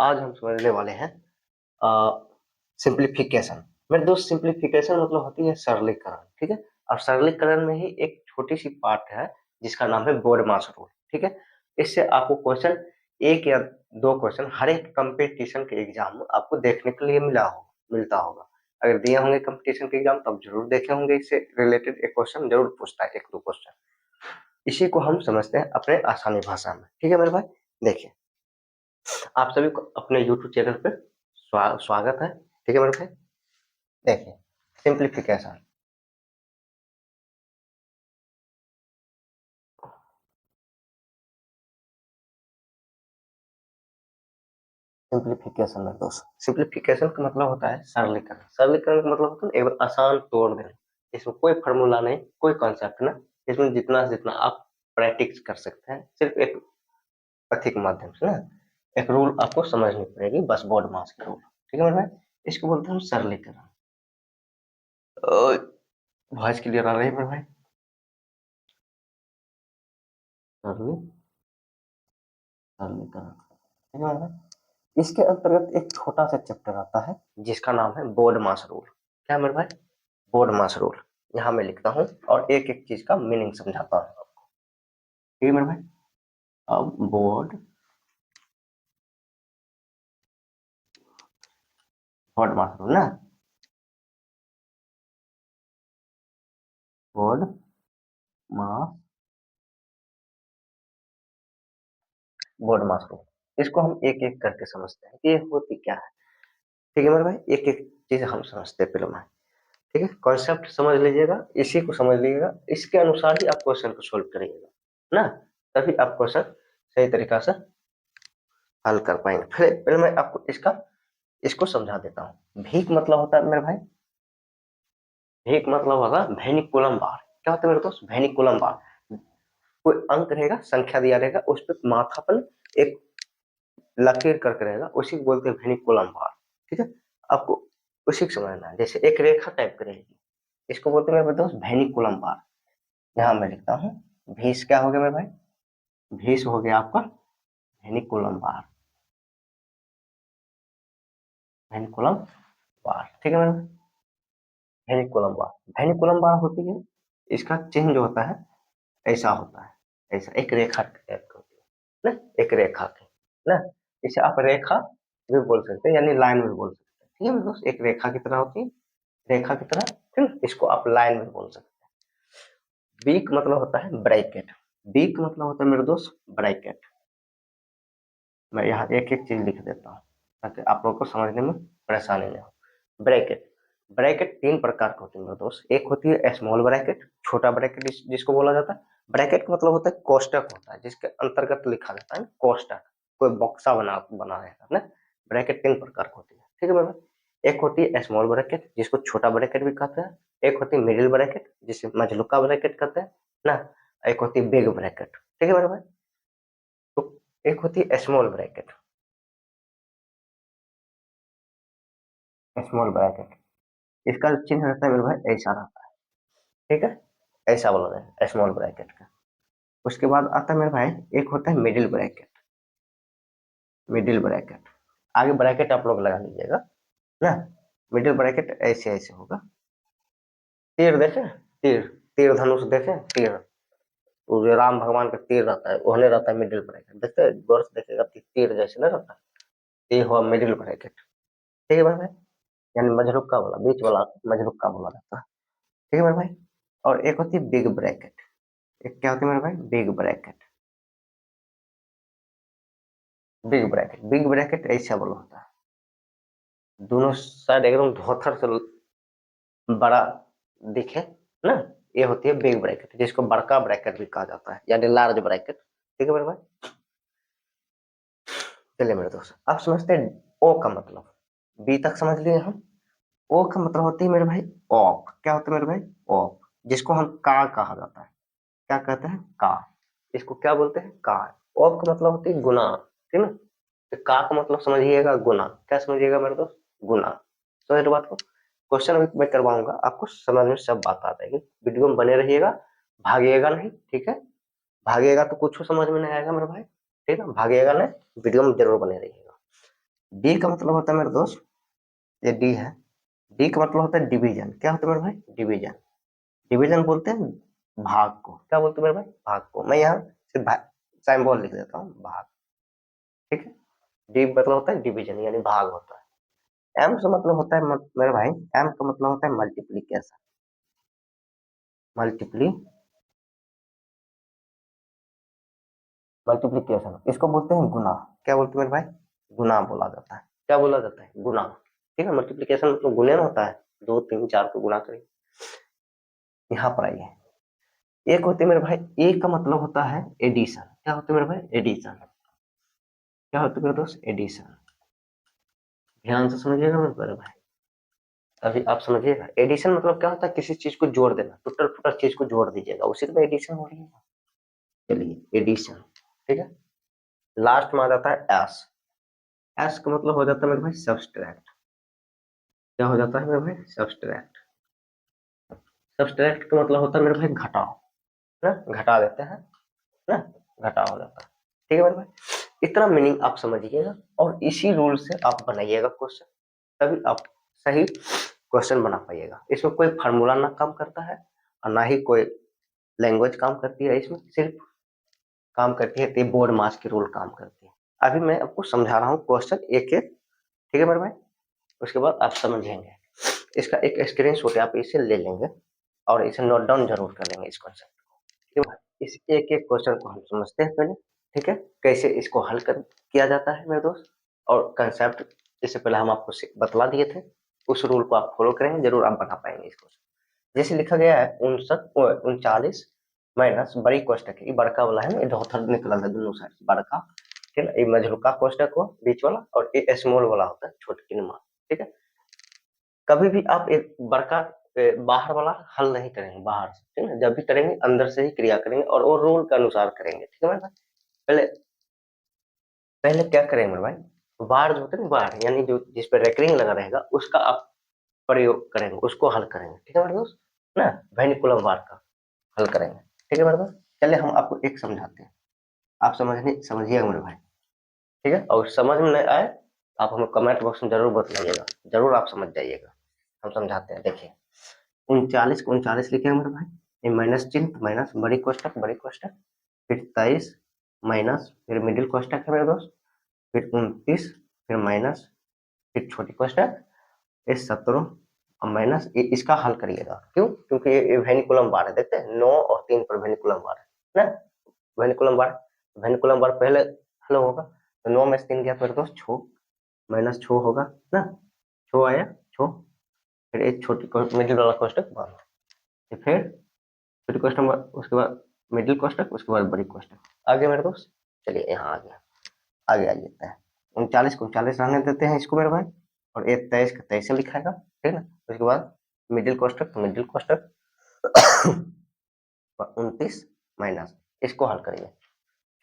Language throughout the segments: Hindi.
आज हम समझने वाले हैं सिंप्लीफिकेशन। मेरे दोस्त, सिंप्लीफिकेशन मतलब होती है सरलीकरण, ठीक है। और सरलीकरण में ही एक छोटी सी पार्ट है जिसका नाम है बोर्डमास रूल, ठीक है। इससे आपको क्वेश्चन, एक या दो क्वेश्चन हर एक कंपटीशन के एग्जाम में आपको देखने के लिए मिलता होगा। अगर दिए होंगे कंपटीशन के एग्जाम तब जरूर देखे होंगे, इससे रिलेटेड एक क्वेश्चन जरूर पूछता है, एक दो क्वेश्चन। इसी को हम समझते हैं अपने आसानी भाषा में, ठीक है मेरे भाई। देखिए, आप सभी को अपने यूट्यूब चैनल पे स्वागत है, ठीक है मेरे भाई। देखिए, सिंप्लीफिकेशन। सिंप्लीफिकेशन में दोस्त, सिंप्लीफिकेशन का मतलब होता है सरलीकरण। सरलीकरण का मतलब होता है एक आसान तोड़ देना। इसमें कोई फॉर्मूला नहीं, कोई कॉन्सेप्ट ना। इसमें जितना से जितना आप प्रैक्टिस कर सकते हैं, सिर्फ एक कथी के माध्यम से ना, एक रूल आपको समझनी पड़ेगी, बस बोर्ड मास का रूल, ठीक है मेरे भाई। इसको बोलते हैं हम सरलीकरण। वॉइस क्लियर आ रही है मेरे भाई? सरलीकरण, सरलीकरण, ठीक है मेरे भाई। इसके अंतर्गत एक छोटा सा चैप्टर आता है जिसका नाम है बोर्ड मास रूल। क्या मेरे भाई? बोर्ड मास रूल। यहाँ मैं लिखता हूँ और एक एक चीज का मीनिंग समझाता हूँ आपको, ठीक है मेरे भाई। अब बोर्ड बोर्ड मास रूल ना, बोर्ड मास, बोर्ड मास रूल। इसको हम एक एक करके समझते हैं कि ये होती क्या है, ठीक है मेरे भाई। एक एक चीज हम समझते हैं पहले में, ठीक है। कॉन्सेप्ट समझ लीजिएगा, इसी को समझ लीजिएगा, इसके अनुसार ही आप क्वेश्चन को सोल्व करिएगा ना, तभी आप क्वेश्चन सही तरीका से हल कर पाएंगे। फिर पहले मैं आपको इसको समझा देता हूँ। भीख मतलब होता है मेरे भाई, भीख मतलब होगा वेनिकुलम बार। क्या होता है मेरे दोस्त? वेनिकुलम बार। कोई अंक रहेगा, संख्या दिया रहेगा, उस पर माथा पर एक लकीर करके रहेगा, उसी को बोलते हैं वेनिकुलम बार, ठीक है। आपको उसी को समझना है, जैसे एक रेखा टाइप की रहेगी, इसको बोलते हैं मेरे दोस्त वेनिकुलम बार। यहाँ मैं लिखता हूँ, भीष क्या हो गया मेरे भाई? भीष हो गया आपका वेनिकुलम बार, वेनिकुलम बार, ठीक है मेरे भाई। वेनिकुलम बार, वेनिकुलम बार होती है, इसका चिन्ह जो होता है ऐसा होता है, ऐसा एक रेखा टाइप का होती है ना, एक रेखा की ना। इसे आप रेखा भी बोल सकते हैं, यानी लाइन भी बोल सकते हैं, ठीक है मेरे दोस्त। एक रेखा की तरह होती है, रेखा की तरह, ठीक है। इसको आप लाइन भी बोल सकते हैं। बीक मतलब होता है ब्रैकेट, बीक मतलब होता है मेरे दोस्त ब्रैकेट। मैं यहाँ एक एक चीज लिख देता हूँ ताकि आप लोगों को समझने में परेशानी नहीं हो। ब्रैकेट, ब्रैकेट तीन प्रकार के होते हैं मेरे दोस्त। एक होती है स्मॉल ब्रैकेट, छोटा ब्रैकेट जिसको बोला जाता है। ब्रैकेट का मतलब होता है कोष्टक होता है, जिसके अंतर्गत लिखा जाता है कोष्टक, कोई बक्सा बना रहेगा ना। ब्रैकेट तीन प्रकार की होती है, ठीक है मेरे। एक होती है स्मॉल ब्रैकेट, जिसको छोटा ब्रैकेट भी कहते हैं। एक होती है मिडिल ब्रैकेट, जिसे मझलुका ब्रैकेट कहते हैं ना। एक होती है बिग ब्रैकेट, ठीक है मेरे भाई। तो एक होती है स्मॉल ब्रैकेट, स्मॉल ब्रैकेट, इसका चिन्ह रहता है मेरे भाई ऐसा रहता है, ठीक है। ऐसा बोला जाए स्मॉल ब्रैकेट का। उसके बाद आता है मेरे भाई, एक होता है मिडिल ब्रैकेट, मिडिल ब्रैकेट। आगे ब्रैकेट आप लोग लगा लीजिएगा ना। मिडिल ब्रैकेट ऐसे ऐसे होगा, तीर देखे, तीर, तीर धनुष देखे, तीर, वो जो राम भगवान का तीर रहता है वो रहता है मिडिल ब्रैकेट, देखते गौर से देखेगा तीर जैसे ना रहता है, ये हुआ मिडिल ब्रैकेट, ठीक है भाई। यानी मझरुक्का वाला, बीच वाला मझरुक्का बोला जाता है, ठीक है मेरे भाई। और एक होती है बिग ब्रैकेट, एक क्या होती है मेरे भाई? Big bracket, big bracket, big bracket ऐसा बोला होता है, दोनों साइड एकदम धोथर से बड़ा दिखे ना, ये होती है बिग ब्रैकेट, जिसको बड़का ब्रैकेट भी कहा जाता है, यानी लार्ज ब्रैकेट, ठीक है मेरे भाई। चलिए मेरे दोस्त, आप समझते हैं ओ का मतलब, बी तक समझ लिए हम। ओ का मतलब होती है मेरे भाई ऑफ। क्या होता है मेरे भाई? ऑफ, जिसको हम का कहा जाता है। क्या कहते हैं? का। इसको क्या बोलते हैं? का। ऑफ का मतलब होती है गुना, ठीक है ना। तो का का मतलब समझिएगा गुना। क्या समझिएगा मेरे दोस्त? गुना। समझ रहे बात को? क्वेश्चन अभी मैं करवाऊंगा, आपको समझ में सब बात आ जाएगी। वीडियो में बने रहिएगा, भागिएगा नहीं, ठीक है। भागिएगा तो कुछ समझ में नहीं आएगा मेरे भाई, ठीक है। भागिएगा नहीं, वीडियो में जरूर बने रहिएगा। डी का मतलब होता है मेरे दोस्त, ये डी है, डी का मतलब होता है डिवीजन। क्या होता है मेरे भाई? डिवीजन। डिवीजन बोलते हैं भाग को। क्या बोलते हैं मेरे भाई? भाग को। मैं यहाँ सिर्फ सिंबल लिख देता हूँ, भाग। ठीक है, डी मतलब होता है डिवीजन यानी भाग होता है। एम से मतलब होता है मेरे भाई, एम का मतलब होता है मल्टीप्लीकेशन। मल्टीप्ली मल्टीप्लीकेशन, इसको बोलते हैं गुना। क्या बोलते हैं मेरे भाई? गुना बोला जाता है। क्या बोला जाता है? गुना। ठीक है, मल्टीप्लीकेशन मतलब गुणन होता है, दो तीन चार को गुना करें। यहाँ पर आइए, एक होती है मेरे भाई, एक का मतलब होता है एडिशन। क्या होता है मेरे भाई? एडिशन। क्या होता है मेरे दोस्त? एडिशन। ध्यान से समझिएगा मेरे भाई, अभी आप समझिएगा। एडिशन मतलब क्या होता है? किसी चीज को जोड़ देना, टूटल फूटल चीज को जोड़ दीजिएगा, उसी में एडिशन हो रही है। चलिए, एडिशन। ठीक है, लास्ट में आ जाता है एस। एस का मतलब हो जाता है मेरे भाई सब्सट्रैक्ट। क्या हो जाता है मेरे भाई? सब्सट्रैक्ट। सब्सट्रैक्ट का मतलब होता है मेरे भाई घटाओ, ना, घटा देते हैं ना, घटाओ हो जाता है। ठीक है मेरे भाई, इतना मीनिंग आप समझिएगा और इसी रूल से आप बनाइएगा क्वेश्चन, तभी आप सही क्वेश्चन बना पाइएगा। इसमें कोई फार्मूला ना काम करता है और ना ही कोई लैंग्वेज काम करती है, इसमें सिर्फ काम करती है तो बोर्ड मास की रूल काम करती है। अभी मैं आपको समझा रहा हूँ क्वेश्चन एक एक। ठीक है मेरे भाई, उसके बाद आप समझेंगे। इसका एक स्क्रीनशॉट आप इसे ले लेंगे और इसे नोट डाउन जरूर कर लेंगे इस क्वेश्चन को। ठीक है, इस एक एक क्वेश्चन को हम समझते हैं पहले। ठीक है, कैसे इसको हल किया जाता है मेरे दोस्त, और कंसेप्ट इससे पहले हम आपको बतला दिए थे। उस रूल को आप फॉलो करेंगे, जरूर आप बना पाएंगे इसको। जैसे लिखा गया है 39 माइनस बड़ी कोष्टक है, ये बड़का वाला है ना, इधर उधर निकला है दोनों साइड से बड़का। ठीक है, ये मझलुका कोष्टक हो बीच वाला, और ये स्मॉल वाला होता है छोटी नुमा। ठीक है, कभी भी आप एक बड़का बाहर वाला हल नहीं करेंगे बाहर से। ठीक है, जब भी करेंगे अंदर से ही क्रिया करेंगे और वो रूल के अनुसार करेंगे। ठीक है मेरे भाई, पहले पहले क्या करेंगे मेरे भाई? बार जो होता है ना, बार यानी जो जिस पर रेकरिंग लगा रहेगा उसका आप प्रयोग करेंगे, उसको हल करेंगे। ठीक है मेरे दोस्त, ना, वेनिकुलम बार का हल करेंगे। ठीक है मेरे दोस्त, चलिए हम आपको एक समझाते हैं, आप समझिएगा मेरे भाई। ठीक है, और समझ में नहीं आए आप हमें कमेंट बॉक्स में जरूर बताइएगा, जरूर आप समझ जाइएगा। हम समझाते हैं, देखिए। 39 को 39 लिखेंगे मेरे भाई, ये माइनस चिन्ह, माइनस बड़ी कोष्टक, फिर 23 माइनस, फिर मिडिल कोष्टक है मेरे दोस्त, फिर 29, फिर माइनस, फिर छोटी कोष्टक, ये 17 और माइनस, ये इसका हल करिएगा। क्यों? क्योंकि ये वेनिकुलम बार है, देखते हैं 9 और 3 पर वेनिकुलम बार है ना, वेनिकुलम बार। वेनिकुलम बार पहले हल होगा, तो 9 में से 3 गया मेरे दोस्त 6, माइनस 6 होगा ना, 6 आया, 6, फिर एक छोटी मिडिल वाला कोष्टक बंद, फिर छोटी कोष्टक, उसके बाद मिडिल कोष्टक, उसके बाद बड़ी कोष्टक। आगे मेरे दोस्त, चलिए यहाँ आ गया, आगे आ जाता है। 39 को 39 रहने देते हैं इसको मेरे भाई, और एक 23 का 23 लिखाएगा। ठीक है ना, उसके बाद मिडिल कोष्टक तो मिडिल कोष्टक 29 माइनस, इसको हल करिए।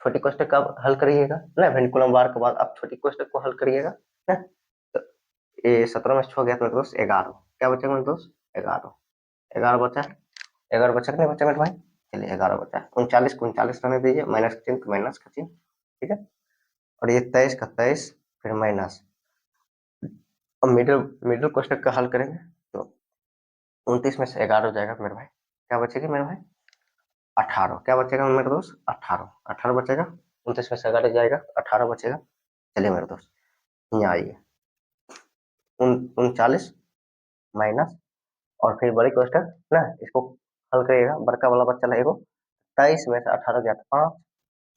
छोटी कोष्टक का हल करिएगा ना, वेनिकुलम बार के बाद आप छोटी कोष्टक को हल करिएगा ना। तो ये 17 में 6 गया तो मेरे दोस्त 11, क्या बचेगा मेरे दोस्त? 11, 11 बचा, 11 बचा नहीं बचा मेरे भाई? चलिए 11 बचा। 39 को 39 रहने दीजिए, माइनस का चिन्ह तो माइनस का चिन्ह। ठीक है, और ये 23 का 23, फिर माइनस, अब मिडिल मिडिल कोष्टक का हल करेंगे तो 29 में से 11 हो जाएगा मेरे भाई, क्या बचेगा मेरे भाई? 18, क्या बचेगा मेरे दोस्त? 18, 18 बचेगा, 29 में से 11 जाएगा, 18 बचेगा। चलिए मेरे दोस्त, यहाँ आइए, 39 माइनस, और फिर बड़ी कोष्टक ना, इसको हल करिएगा, बड़का वाला बच्चा लगेगा 23 में से 18 गया तो 5,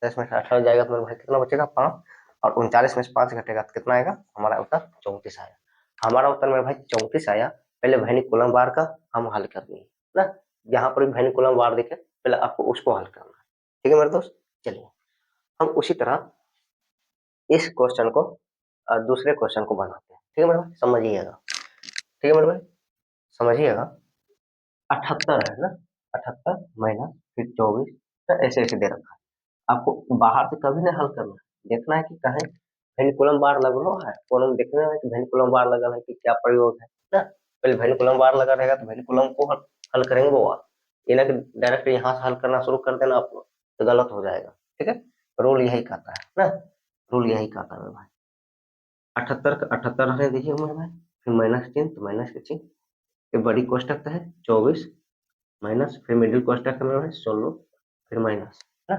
23 में से 18 जाएगा तो मेरे भाई कितना बचेगा? 5, और 39 में से 5 घटेगा तो कितना आएगा? हमारा उत्तर 34 आया। हमारा उत्तर मेरे भाई 34 आया। पहले वेनिकुलम बार का हम हल कर दिए ना, यहाँ पर भी वेनिकुलम बार दिखे, पहले आपको उसको हल करना है। ठीक है मेरे दोस्त, चलिए हम उसी तरह इस क्वेश्चन को दूसरे क्वेश्चन को बनाते हैं। ठीक है मेरे भाई, समझिएगा। ठीक है मेरे भाई, समझिएगा। 78 है ना, 78 माइनस फिर 24, ऐसे ऐसे दे रखा है। आपको बाहर से कभी नहीं हल करना है, देखना है कि कहीं वेनिकुलम बार लगलो है, कॉलम देखना है कि वेनिकुलम बार लगा है कि क्या प्रयोग है ना। पहले वेनिकुलम बार लगा रहेगा तो वेनिकुलम को हल करेंगे वो, ये ना कि डायरेक्ट यहाँ से हल करना शुरू कर देना आप लोग, तो गलत हो जाएगा। ठीक है, रूल यही कहता है ना, रूल यही कहता है भाई। 78 का 78 रहने दीजिए मेरे भाई, फिर माइनस चिन्ह तो माइनस के चिन्ह, ये बड़ी कोष्टक है 24 माइनस, फिर मिडिल कोष्टक है मेरे भाई 16, फिर माइनस है,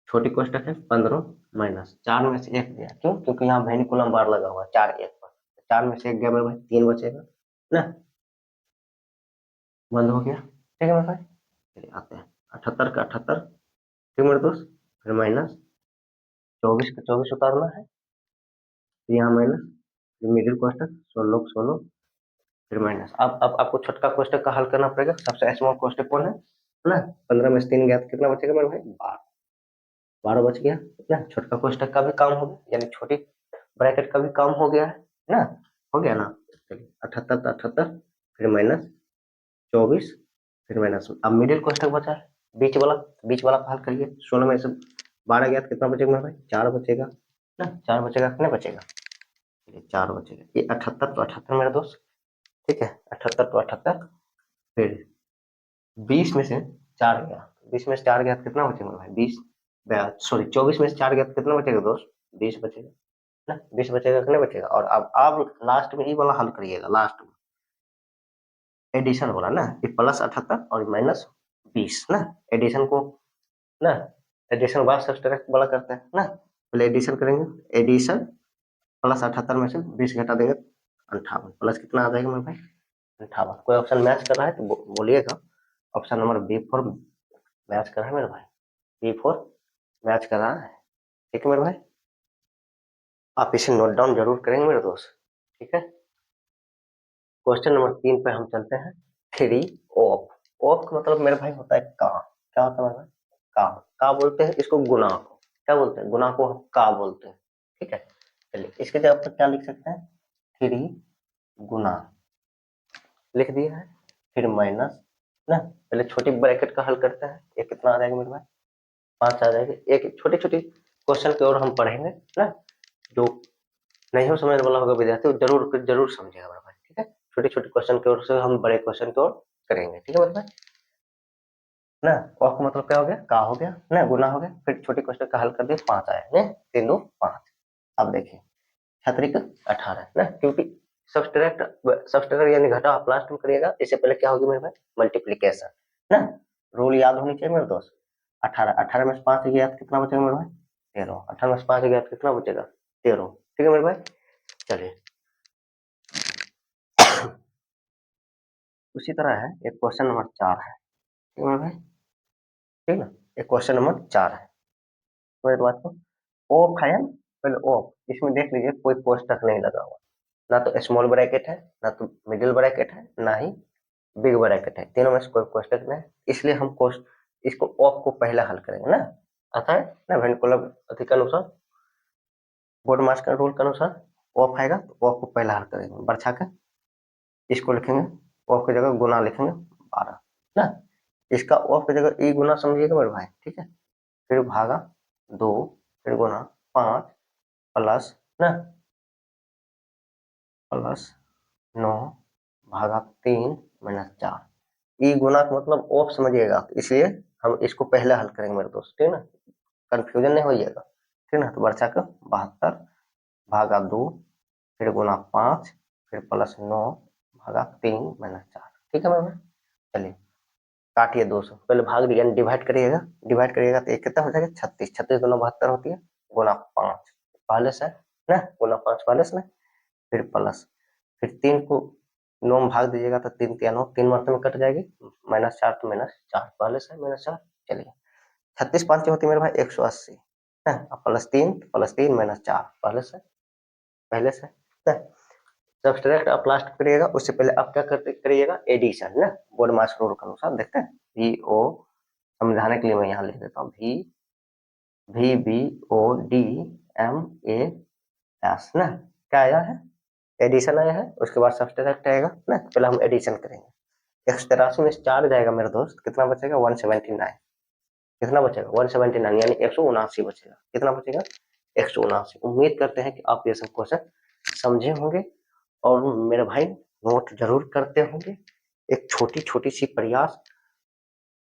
छोटी कोष्टक है 15 माइनस, 4 में से 1 गया, क्यों? क्योंकि यहाँ वेनिकुलम बार लगा हुआ है 4 1 पर, 4 में से 1 गया मेरे भाई, 3 बचेगा ना, बंद हो गया। ठीक है मेरे भाई, चलिए आते हैं 78 का 78, ठीक मेरे दोस्त, फिर माइनस 24 का 24 उतारना है, फिर यहाँ माइनस, फिर मिडिल कोष्टक 16 का 16, फिर माइनस। अब आपको छोटका कोष्टक का हल करना पड़ेगा, सबसे स्मॉल कोष्टक कौन है ना, 15 में से 3 गया तो कितना बचेगा मेरे भाई, 12, 12 बच गया ना, छोटका कोष्टक का भी काम हो गया, यानी छोटी ब्रैकेट का भी काम हो गया है ना, हो गया ना। चलिए 78 का 78, फिर माइनस 24, फिर माइनस, अब मिडिल कोष्टक बचा है, बीच वाला का हल करिए, 16 में से 12 गया तो कितना बचेगा मेरे भाई, 4 बचेगा ना, 4 बचेगा, कितना बचेगा, चलिए 4 बचेगा, ये 78 तो 78 मेरा दोस्त, ठीक है, 78 तो 78, फिर 20 में से 4 गया, 20 में से 4 गया तो कितना बचेगा मेरे भाई, 20, सॉरी 24 में से 4 गया तो कितना बचेगा दोस्त, 20 बचेगा ना, 20 बचेगा, कितना बचेगा, और अब लास्ट में ये वाला हल करिएगा, लास्ट में एडिशन वाला ना, ये प्लस 78 और माइनस 20 ना, एडिशन को ना, एडिशन बाद सब्ट्रैक्ट वाला करते हैं ना, पहले एडिशन करेंगे, एडिशन प्लस 78 में से 20 घटा देंगे 58, प्लस कितना आ जाएगा मेरे भाई, 58। कोई ऑप्शन मैच कर रहा है तो बोलिएगा, ऑप्शन नंबर B4 मैच कर रहा है मेरे भाई, B4 मैच कर रहा है, ठीक है मेरे भाई, आप इसे नोट डाउन जरूर करेंगे मेरे दोस्त, ठीक है। क्वेश्चन नंबर 3 पे हम चलते हैं, थ्री ऑफ, ऑफ का मतलब मेरे भाई होता है का, क्या होता है मेरे भाई, का बोलते हैं इसको, गुना को क्या बोलते हैं, गुना को हम का बोलते हैं, ठीक है। चलिए इसके जगह पर क्या लिख सकते हैं, थ्री गुना लिख दिया है, फिर माइनस ना, पहले छोटी ब्रैकेट का हल करते हैं, ये कितना आ जाएगा मेरे भाई, 5 आ जाएगा, एक छोटी छोटी क्वेश्चन की ओर हम पढ़ेंगे ना, जो नहीं हो समझ वाला होगा विद्यार्थी जरूर जरूर समझेगा मेरे भाई, ठीक है, छोटी छोटी क्वेश्चन की ओर से हम बड़े क्वेश्चन की ओर करेंगे, ठीक है मेरे भाई ना। ऑफ का मतलब क्या हो गया, का हो गया ना, गुना हो गया, फिर छोटी क्वेश्चन का हल कर दिया, 5 आया ना, 3 2 5। अब देखिए 6 18 ना, क्योंकि सब्सट्रैक्ट यानी घटा आप लास्ट में करिएगा, इससे पहले क्या होगी मेरे भाई, मल्टीप्लीकेशन ना, रूल याद होनी चाहिए मेरे दोस्त। 18 में से 5 गया तो कितना बचेगा मेरे भाई, 13, 18 में से 5 गया तो कितना बचेगा, 13, ठीक है मेरे भाई। चलिए उसी तरह है, एक क्वेश्चन नंबर 4 है, ठीक है मेरे भाई, ठीक ना, एक क्वेश्चन नंबर 4 है, मेरे बात को ऑफ है, पहले ऑफ, इसमें देख लीजिए कोई कोष्टक नहीं लगा हुआ, ना तो स्मॉल ब्रैकेट है, ना तो मिडिल ब्रैकेट है, ना ही बिग ब्रैकेट है, तीनों में से कोई कोष्टक नहीं, इसलिए हम इसको ऑफ को पहला हल करेंगे ना, आता है ना, वेनिकुलम अधिक अनुसार, बोर्ड मास का रूल के अनुसार ऑफ आएगा तो ऑफ को पहला हल करेंगे, बढ़ा के इसको लिखेंगे, ऑफ की जगह गुना लिखेंगे 12 ना, इसका ऑफ की जगह ई गुना समझिएगा मेरे भाई, ठीक है, फिर भागा 2, फिर गुना 5, प्लस ना, प्लस 9 भागा 3 माइनस 4, ई गुना का मतलब ऑफ समझिएगा, इसलिए हम इसको पहले हल करेंगे मेरे दोस्त, ठीक है ना, कंफ्यूजन नहीं होइएगा, ठीक ना, तो बढ़ा कर 72 भागा 2, फिर गुना 5, फिर प्लस 9 भागा 3 माइनस 4, ठीक है मेरे, चलिए काटिए 200, पहले भाग दिया डिवाइड करिएगा तो एक कितना हो जाएगा, 36, 36 गुना 72 होती है, गुना 5 पहले से ना, गुना 5 पहले से, फिर प्लस, फिर 3 को 9 में भाग दीजिएगा तो 3 3 9, 3 मरते में कट जाएगी, -4 तो -4 पहले से -4, चलिए 36 5 होती है मेरे भाई 180 है, +3 -4 पहले से है, सब्सट्रैक्ट आप लास्ट करिएगा, उससे पहले आप क्या करते करिएगा, एडिशन ना, बोर्ड मास रूल के अनुसार देखते हैं, VO समझाने के लिए मैं यहाँ लिख देता हूँ, VBODMAS ना, क्या आया है, एडिशन आया है, उसके बाद सब्सट्रैक्ट आएगा ना, पहले हम एडिशन करेंगे, 183 में 4 जाएगा मेरे दोस्त, कितना बचेगा 179, कितना बचेगा 179, यानी 179 बचेगा, कितना बचेगा 179। उम्मीद करते हैं कि आप ये सब क्वेश्चन समझे होंगे और मेरे भाई नोट जरूर करते होंगे, एक छोटी छोटी सी प्रयास,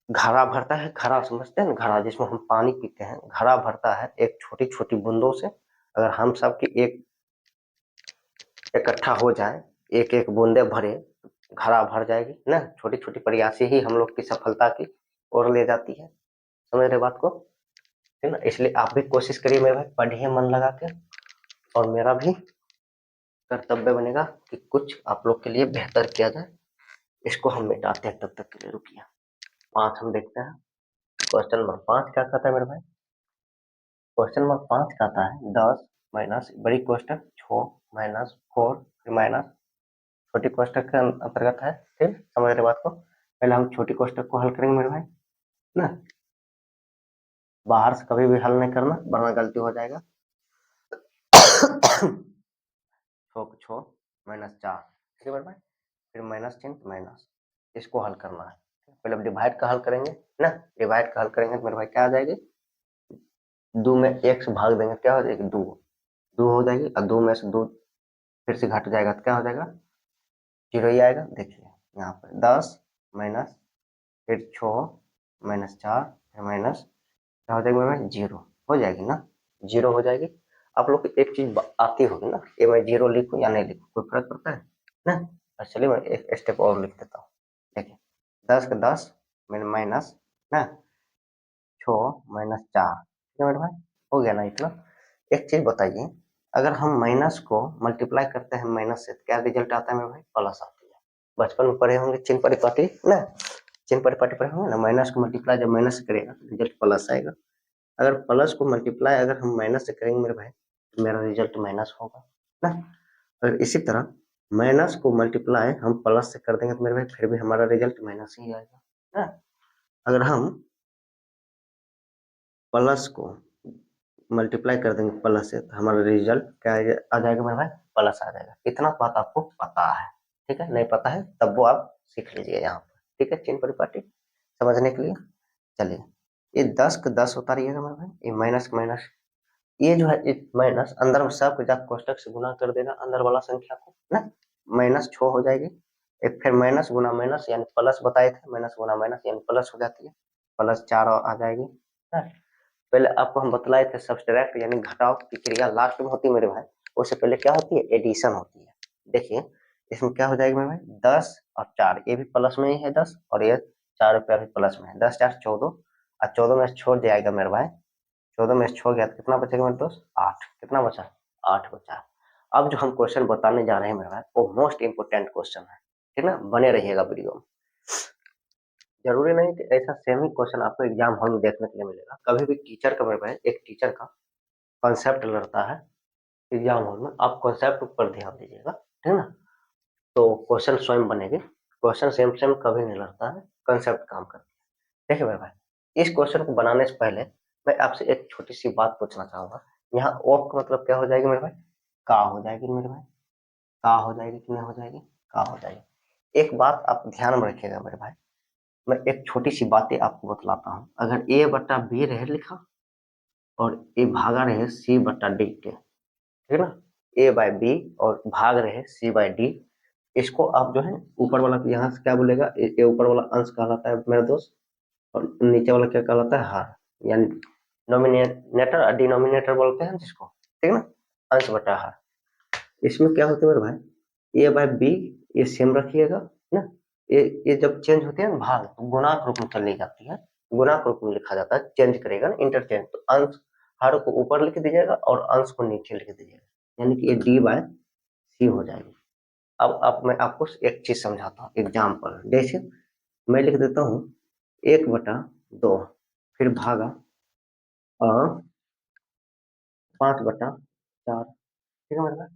घड़ा भरता है, घड़ा समझते हैं ना, घड़ा जिसमें हम पानी पीते हैं, घड़ा भरता है एक छोटी छोटी बूंदों से, अगर हम सब की एक इकट्ठा हो जाए, एक एक बूंदे भरे, घड़ा भर जाएगी ना। छोटी छोटी प्रयास ही हम लोग की सफलता की ओर ले जाती है। समझ रहे बात को, है ना। इसलिए आप भी कोशिश करिए मेरे भाई, पढ़िए मन लगा के, और मेरा भी कर्तव्य बनेगा कि कुछ आप लोग के लिए बेहतर किया जाए। इसको हम मिटाते हैं, तब तक के लिए रुकिए। 5 हम देखते हैं। क्वेश्चन नंबर 5 क्या कहता है मेरे भाई? क्वेश्चन नंबर 5 कहता है 10 माइनस बड़ी कोष्टक 6 माइनस 4 फिर माइनस छोटी कोष्टक के अंतर्गत है। फिर समझ रहे बात को, पहले हम छोटी कोष्टक को हल करेंगे मेरे भाई ना। बाहर से कभी भी हल नहीं करना वरना गलती हो जाएगा। 6 माइनस 4, ठीक है मेरे भाई। फिर माइनस चिन्ह माइनस, इसको हल करना है। पहले हम डिवाइड का हल करेंगे ना। डिवाइड का हल करेंगे तो मेरे भाई क्या आ जाएगी, 2 में 1 से भाग देंगे, क्या हो जाएगी 2, 2 हो जाएगी। और 2 में से 2 फिर से घट जाएगा तो क्या हो जाएगा, 0 ही आएगा। देखिए यहाँ पर 10 माइनस फिर 6 माइनस 4 फिर माइनस, क्या हो जाएगी मेरे भाई, 0 हो जाएगी ना, 0 हो जाएगी। आप लोग को एक चीज आती होगी ना, ये मैं 0 लिखूं या नहीं लिखूं, कोई फर्क पड़ता है ना। और चलिए मैं एक स्टेप और लिख देता हूँ। देखिए 10 का 10 माइनस ना 6 माइनस 4, ठीक है मेरे भाई, हो गया ना इतना। एक चीज बताइए, अगर हम माइनस को मल्टीप्लाई करते हैं माइनस से तो क्या रिजल्ट आता है मेरे भाई, प्लस आती है। बचपन में पढ़े होंगे चिन्ह परिपाटी ना, चिन्ह परिपाटी पढ़े होंगे ना। माइनस को मल्टीप्लाई जब माइनस से करेगा तो रिजल्ट प्लस आएगा। अगर प्लस को मल्टीप्लाई अगर हम माइनस से करेंगे मेरे भाई तो मेरा रिजल्ट माइनस होगा ना। और इसी तरह माइनस को मल्टीप्लाई हम प्लस से कर देंगे तो मेरे भाई फिर भी हमारा रिजल्ट माइनस ही आएगा ना। अगर हम प्लस को मल्टीप्लाई कर देंगे प्लस से तो हमारा रिजल्ट क्या आ जाएगा मेरे भाई, प्लस आ जाएगा। इतना बात आपको पता है, ठीक है। नहीं पता है तब वो आप सीख लीजिए यहाँ पर, ठीक है, चिन्ह परिपाटी समझने के लिए। चलिए ये 10 का 10 उतारिएगा मेरे भाई, ये माइनस माइनस, ये जो है माइनस अंदर सब जब कोष्टक से गुना कर देगा अंदर वाला संख्या को ना, माइनस 6 हो जाएगी। एक फिर माइनस गुना माइनस यानी प्लस बताए थे, माइनस गुना माइनस यानी प्लस हो जाती है, प्लस 4 आ जाएगी ना। पहले आपको हम बतलाए थे सब्सट्रैक्ट यानी घटाव की क्रिया लास्ट में होती है मेरे भाई, उससे पहले क्या होती है, एडिशन होती है। देखिए इसमें क्या हो जाएगा मेरे भाई, 10 और 4, ये भी प्लस में ही है 10 और ये 4 रुपया भी प्लस में है, 10 4 14, और 14 में से छोड़ जाएगा मेरे भाई, 14 में से छोड़ गया तो कितना बचेगा मेरे दोस्त, 8। कितना बचा, 8 बचा। अब जो हम क्वेश्चन बताने जा रहे हैं मेरे भाई वो मोस्ट इंपोर्टेंट क्वेश्चन है, ठीक ना, बने रहिएगा वीडियो में। जरूरी नहीं कि ऐसा सेम ही क्वेश्चन आपको एग्जाम हॉल में देखने के लिए मिलेगा, कभी भी टीचर का मेरे भाई, एक टीचर का कॉन्सेप्ट लड़ता है एग्जाम हॉल में, आप कॉन्सेप्ट पर ध्यान दीजिएगा, ठीक ना। तो क्वेश्चन स्वयं बनेंगे, क्वेश्चन सेम सेम कभी नहीं लड़ता है, कॉन्सेप्ट काम करता है। देखिए मेरे भाई, इस क्वेश्चन को बनाने से पहले मैं आपसे एक छोटी सी बात पूछना चाहूंगा। यहाँ ऑफ का मतलब क्या हो जाएगी मेरे भाई, का हो जाएगी मेरे भाई, का हो जाएगी कि नहीं हो जाएगी, का हो जाएगी। एक बात आप ध्यान में रखिएगा मेरे भाई, मैं एक छोटी सी बातें आपको बतलाता हूँ। अगर ए बट्टा बी रहे लिखा और ए भागा रहे सी बट्टा डी के, ठीक है ना, ए बाय बी और भाग रहे सी बाय डी, इसको आप जो है ऊपर वाला यहाँ से क्या बोलेगा, ये ऊपर वाला अंश कहलाता है मेरे दोस्त, और नीचे वाला क्या कहलाता है, हार, यानी नोमिनेटर और डिनोमिनेटर बोलते हैं जिसको, ठीक है ना, अंश बटा हार। इसमें क्या होता है मेरे भाई, ए बाय बी ये सेम रखिएगा ना, ये जब चेंज होते हैं ना भाग तो गुणाक रूप में चली जाती है, गुणाक रूप में लिखा जाता है, चेंज करेगा ना इंटरचेंज, तो अंश हर को ऊपर लिख दीजिएगा और अंश को नीचे लिख दीजिएगा, यानी कि ये डी बाय सी हो जाएगी। अब मैं आपको एक चीज समझाता हूँ एग्जाम्पल, जैसे मैं लिख देता हूँ 1/2 फिर भागा 5/4, ठीक है मेरे पास,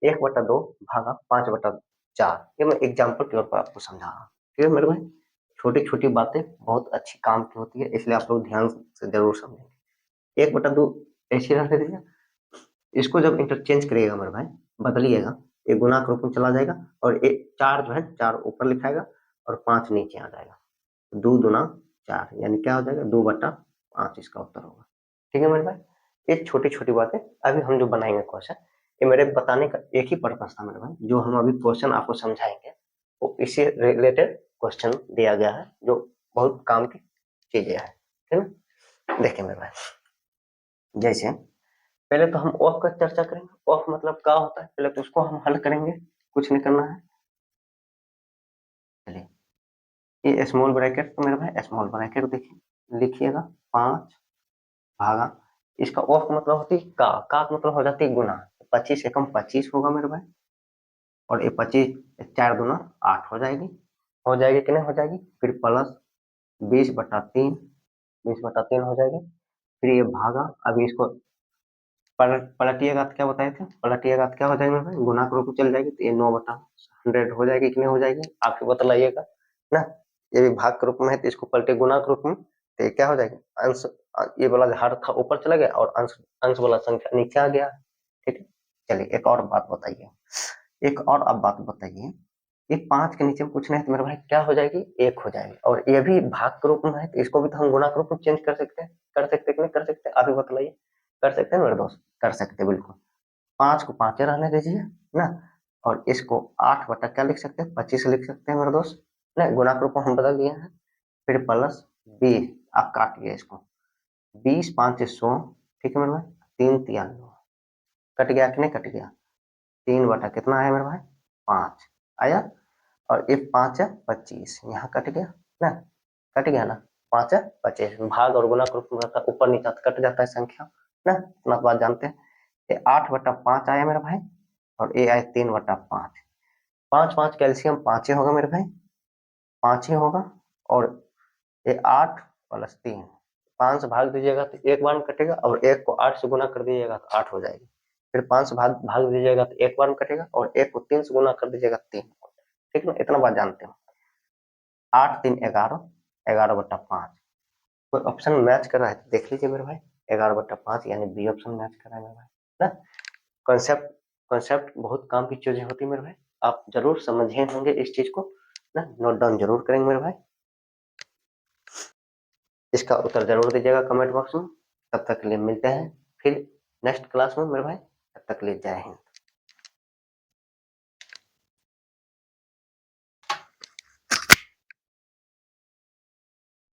1/2 भागा 5/4, ये मैं एग्जाम्पल के तौर पर आपको समझा रहा हूँ, ठीक है मेरे भाई। छोटी छोटी बातें बहुत अच्छी काम की होती है, इसलिए आप लोग ध्यान से जरूर समझेंगे। 1/2 ऐसे रख दीजिए, इसको जब इंटरचेंज करिएगा मेरे भाई, बदलिएगा, ये गुणा के रूप में चला जाएगा और एक 4 जो है 4 ऊपर लिखाएगा और 5 नीचे आ जाएगा, 2 दूना 4 यानी क्या हो जाएगा, 2/5 इसका उत्तर होगा, ठीक है मेरे भाई। ये छोटी छोटी बातें अभी हम जो बनाएंगे क्वेश्चन, ये मेरे बताने का एक ही पर्पस था मेरे भाई, जो हम अभी क्वेश्चन आपको समझाएंगे वो इसी रिलेटेड क्वेश्चन दिया गया है, जो बहुत काम की चीजें है, ठीक है। देखिए मेरे भाई, जैसे पहले तो हम ऑफ का चर्चा करेंगे। ऑफ मतलब क्या होता है, पहले तो उसको हम हल करेंगे, कुछ नहीं करना है। चलिए, ये स्मॉल ब्रैकेट तो मेरे भाई स्मॉल ब्रैकेट देखिए, लिखिएगा 5 भागा, इसका ऑफ मतलब होती है का मतलब हो जाती है गुना। 25 एकम 25 होगा मेरे भाई, और ये 25 4 दूना 8 हो जाएगी कि नहीं हो जाएगी। फिर प्लस 20/3, 20/3 हो जाएगी। फिर ये भागा, अभी इसको पलटिएगा तो क्या बताए थे, पलटिएगा तो क्या हो जाएगा मेरे भाई, गुना के रूप में चल जाएगी, तो ये 9/100 हो जाएगी कि नहीं हो जाएगी, आप ही बतलाइएगा ना। ये भी भाग के रूप में है, तो इसको पलटे गुना के रूप में, तो ये क्या हो जाएगी, अंश, ये वाला हर था ऊपर चला गया और अंश अंश वाला संख्या नीचे आ गया। ठीक है, चलिए एक और बात बताइए, एक और अब बात बताइए, ये 5 के नीचे में कुछ नहीं है तो मेरे भाई क्या हो जाएगी, 1 हो जाएगी। और ये भी भाग के रूप में है, तो इसको भी तो हम गुना के रूप में चेंज कर सकते हैं, कर सकते कि नहीं कर सकते, आप ही बतलाइए। कर सकते हैं मेरे दोस्त, कर सकते हैं बिल्कुल। 5 को 5 रहने दीजिए ना, और इसको 8 बटा क्या लिख सकते हैं, 25 लिख सकते हैं मेरे दोस्त ना, गुना के रूप में हम बदल दिए हैं। फिर प्लस 20, आप काटिए इसको, 20×5 = 100, ठीक है मेरे भाई, 3×3 कट गया कि नहीं कट गया, 3 बटा कितना आया मेरे भाई, 5 आया, और ये 5 है 25, यहाँ कट गया ना, कट गया ना, 5 है 25, भाग और गुना के रूप में रहता है, ऊपर नीचे कट जाता है संख्या ना, इतना बात जानते हैं। ये 8/5 आया मेरे भाई, और ये आया 3/5, 5 5 कैल्शियम 5 ही होगा मेरे भाई, 5 ही होगा। और ये 8 + 3, 5 से भाग दीजिएगा तो 1 बार में कटेगा, और 1 को 8 से गुना कर दीजिएगा तो 8 हो जाएगी। फिर 5 से भाग दीजिएगा तो 1 बार में कटेगा, और 1 को 3 से गुना कर दीजिएगा 3। ठीक है ना, इतना बात जानते हो। 8×3 = 11, 11/5। कोई ऑप्शन मैच कर रहा है तो देख लीजिए मेरे भाई, 11/5 यानी बी ऑप्शन मैच कर रहा है मेरे भाई ना। कॉन्सेप्ट कॉन्सेप्ट बहुत काम की चीजें होती है मेरे भाई, आप जरूर समझे होंगे इस चीज को ना, नोट डाउन जरूर करेंगे मेरे भाई। इसका उत्तर जरूर दीजिएगा कमेंट बॉक्स में। तब तक के लिए मिलते हैं फिर नेक्स्ट क्लास में मेरे भाई, तब तक के लिए जय हिंद।